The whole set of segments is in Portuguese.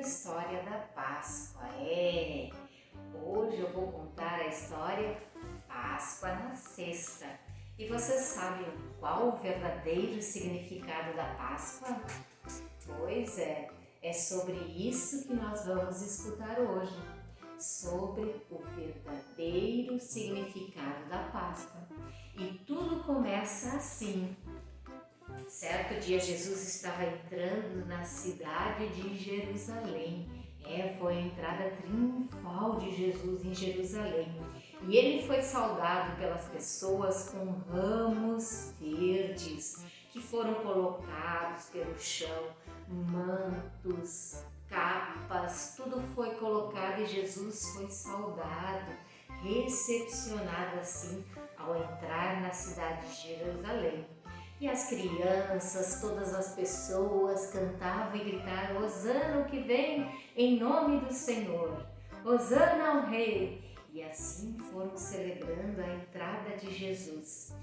história da Páscoa. Hoje eu vou contar a história Páscoa na Sexta. E vocês sabem qual o verdadeiro significado da Páscoa? Pois é sobre isso que nós vamos escutar hoje, sobre o verdadeiro significado da Páscoa. E tudo começa assim. Certo dia Jesus estava entrando na cidade de Jerusalém. Foi a entrada triunfal de Jesus em Jerusalém. E ele foi saudado pelas pessoas com ramos verdes que foram colocados pelo chão, mantos, capas, tudo foi colocado e Jesus foi saudado, recepcionado assim ao entrar na cidade de Jerusalém. E as crianças, todas as pessoas cantavam e gritaram: Hosana o que vem em nome do Senhor, Hosana ao Rei. E assim foram celebrando a entrada de Jesus.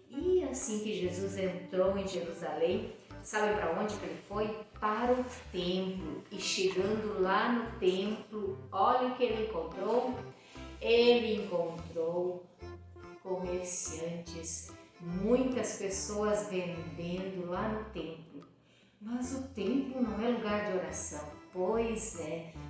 E assim que Jesus entrou em Jerusalém, sabe para onde que ele foi? Para o templo. E chegando lá no templo, olha o que ele encontrou. Ele encontrou comerciantes, muitas pessoas vendendo lá no templo. Mas o templo não é lugar de oração. Pois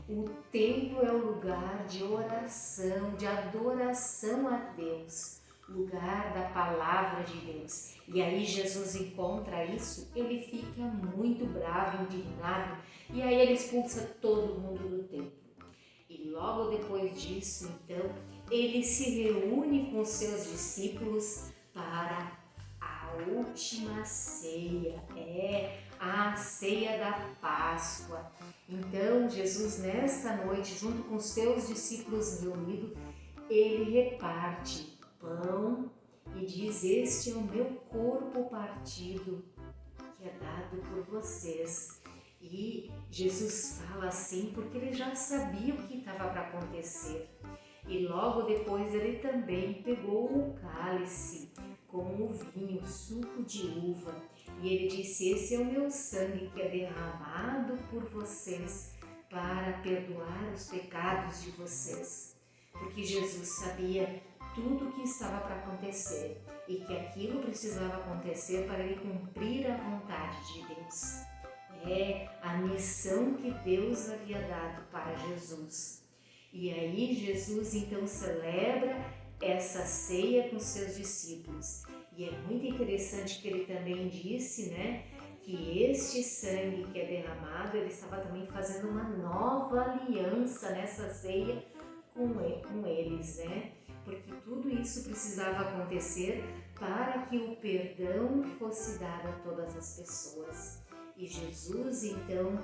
o templo é o lugar de oração, de adoração a Deus, lugar da palavra de Deus. E aí Jesus encontra isso, ele fica muito bravo, indignado, e aí ele expulsa todo mundo do templo. E logo depois disso, então, ele se reúne com seus discípulos para a última ceia, a ceia da Páscoa. Então, Jesus, nesta noite, junto com seus discípulos reunidos, ele reparte pão e diz: este é o meu corpo partido, que é dado por vocês. E Jesus fala assim porque ele já sabia o que estava para acontecer. E logo depois ele também pegou o cálice com o vinho, suco de uva. E ele disse: esse é o meu sangue que é derramado por vocês para perdoar os pecados de vocês. Porque Jesus sabia tudo o que estava para acontecer e que aquilo precisava acontecer para ele cumprir a vontade de Deus. A missão que Deus havia dado para Jesus. E aí Jesus então celebra essa ceia com seus discípulos. E é muito interessante que ele também disse, que este sangue que é derramado, ele estava também fazendo uma nova aliança nessa ceia com eles, Porque tudo isso precisava acontecer para que o perdão fosse dado a todas as pessoas. E Jesus então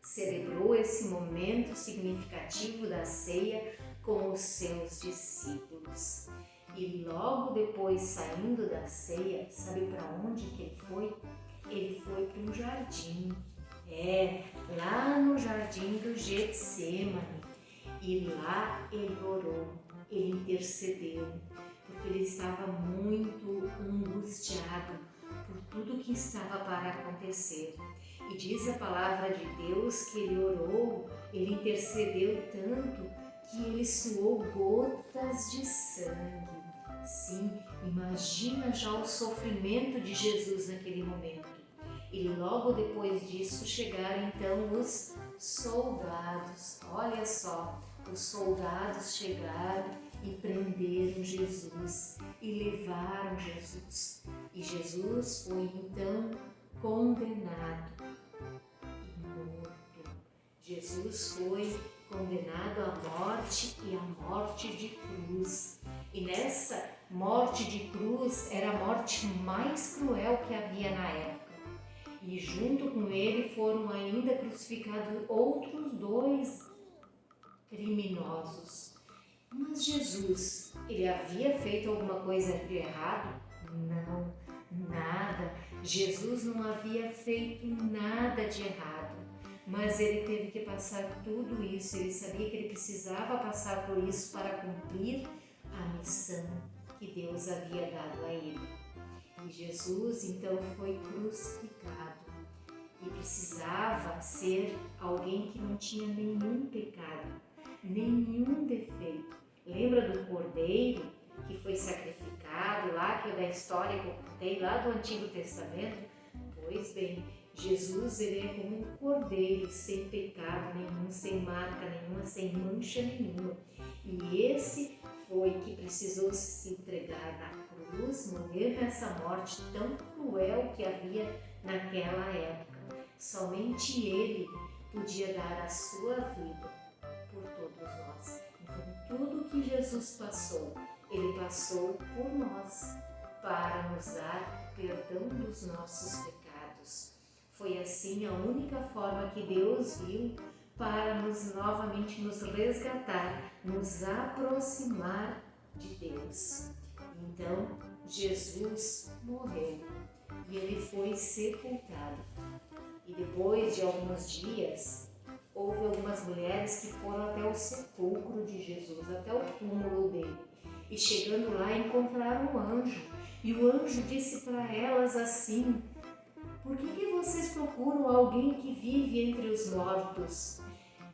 celebrou esse momento significativo da ceia com os seus discípulos. E logo depois, saindo da ceia, sabe para onde que ele foi? Ele foi para um jardim, lá no jardim do Getsêmani. E lá ele orou, ele intercedeu, porque ele estava muito angustiado por tudo que estava para acontecer. E diz a palavra de Deus que ele orou, ele intercedeu tanto que ele suou gotas de sangue. Sim, imagina já o sofrimento de Jesus naquele momento. E logo depois disso chegaram então os soldados. Olha só, os soldados chegaram e prenderam Jesus e levaram Jesus. E Jesus foi então condenado e morto. Jesus foi condenado à morte e à morte de cruz. E nessa morte de cruz era a morte mais cruel que havia na época. E junto com ele foram ainda crucificados outros 2 criminosos. Mas Jesus, ele havia feito alguma coisa de errado? Não, nada. Jesus não havia feito nada de errado. Mas ele teve que passar tudo isso. Ele sabia que ele precisava passar por isso para cumprir a missão que Deus havia dado a ele. E Jesus então foi crucificado. E e precisava ser alguém que não tinha nenhum pecado, nenhum defeito. Lembra do cordeiro que foi sacrificado lá, que é da história que eu contei lá do Antigo Testamento? Pois bem, Jesus ele é como um cordeiro sem pecado nenhum, sem marca nenhuma, sem mancha nenhuma. E esse foi que precisou se entregar na cruz, morrer nessa morte tão cruel que havia naquela época. Somente Ele podia dar a sua vida por todos nós. Então, tudo que Jesus passou, Ele passou por nós, para nos dar perdão dos nossos pecados. Foi assim a única forma que Deus viu para novamente nos resgatar, nos aproximar de Deus. Então, Jesus morreu e Ele foi sepultado. E depois de alguns dias, houve algumas mulheres que foram até o sepulcro de Jesus, até o túmulo dele. E chegando lá, encontraram um anjo. E o anjo disse para elas assim: por que vocês procuram alguém que vive entre os mortos?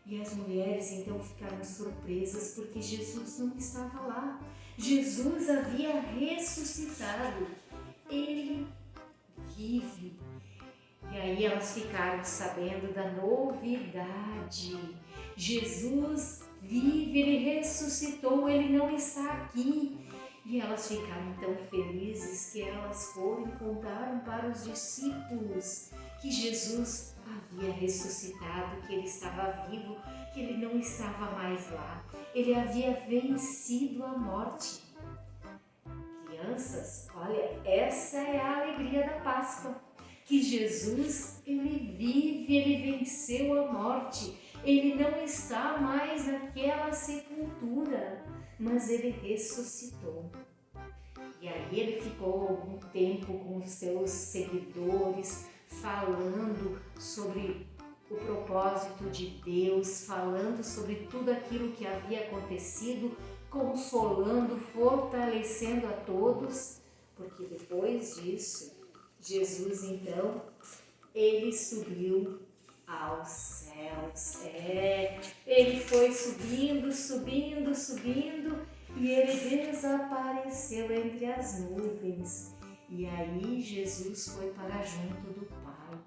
E as mulheres então ficaram surpresas porque Jesus não estava lá. Jesus havia ressuscitado. Ele vive. E aí elas ficaram sabendo da novidade. Jesus vive, Ele ressuscitou, Ele não está aqui. E elas ficaram tão felizes que elas foram e contaram para os discípulos que Jesus havia ressuscitado, que Ele estava vivo, que Ele não estava mais lá. Ele havia vencido a morte. Crianças, olha, essa é a alegria da Páscoa. Que Jesus, Ele vive, Ele venceu a morte. Ele não está mais naquela sepultura, mas Ele ressuscitou. E aí Ele ficou algum tempo com os seus seguidores, falando sobre o propósito de Deus, falando sobre tudo aquilo que havia acontecido, consolando, fortalecendo a todos, porque depois disso, Jesus então, Ele subiu aos céus. Ele foi subindo, subindo, subindo e Ele desapareceu entre as nuvens. E aí Jesus foi para junto do Pai,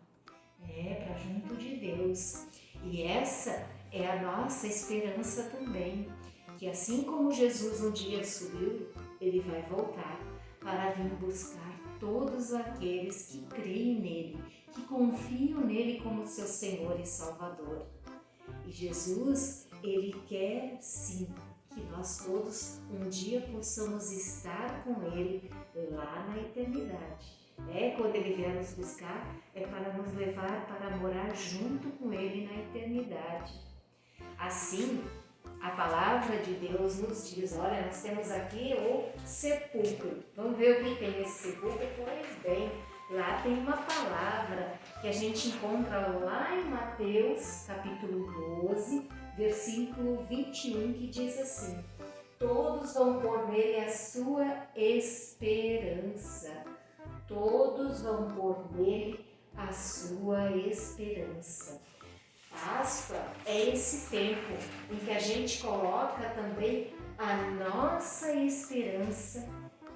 para junto de Deus. E essa é a nossa esperança também, que assim como Jesus um dia subiu, Ele vai voltar para vir buscar todos aqueles que creem nele, que confiam nele como seu Senhor e Salvador. E Jesus, Ele quer sim que nós todos um dia possamos estar com Ele lá na eternidade. Quando Ele vier nos buscar, é para nos levar para morar junto com Ele na eternidade. Assim, a palavra de Deus nos diz, olha, nós temos aqui o sepulcro. Vamos ver o que tem nesse sepulcro? Pois bem, lá tem uma palavra que a gente encontra lá em Mateus, capítulo 12, versículo 21, que diz assim: todos vão pôr nele a sua esperança. Todos vão pôr nele a sua esperança. Páscoa é esse tempo em que a gente coloca também a nossa esperança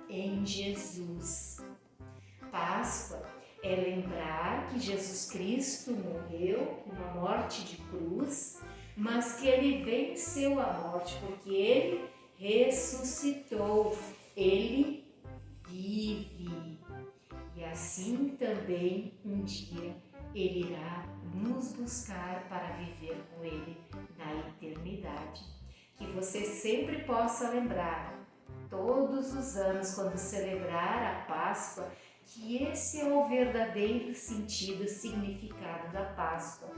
em Jesus. Páscoa é lembrar que Jesus Cristo morreu uma morte de cruz, mas que Ele venceu a morte, porque Ele ressuscitou, Ele vive. E assim também um dia Ele irá nos buscar para viver com Ele na eternidade. Que você sempre possa lembrar, todos os anos, quando celebrar a Páscoa, que esse é o verdadeiro sentido, significado da Páscoa.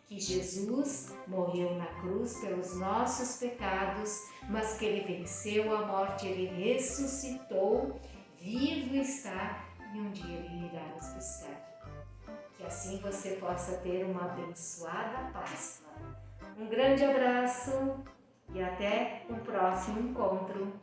Que Jesus morreu na cruz pelos nossos pecados, mas que Ele venceu a morte, Ele ressuscitou, vivo está, e um dia Ele irá nos buscar. Que assim você possa ter uma abençoada Páscoa. Um grande abraço e até o próximo encontro.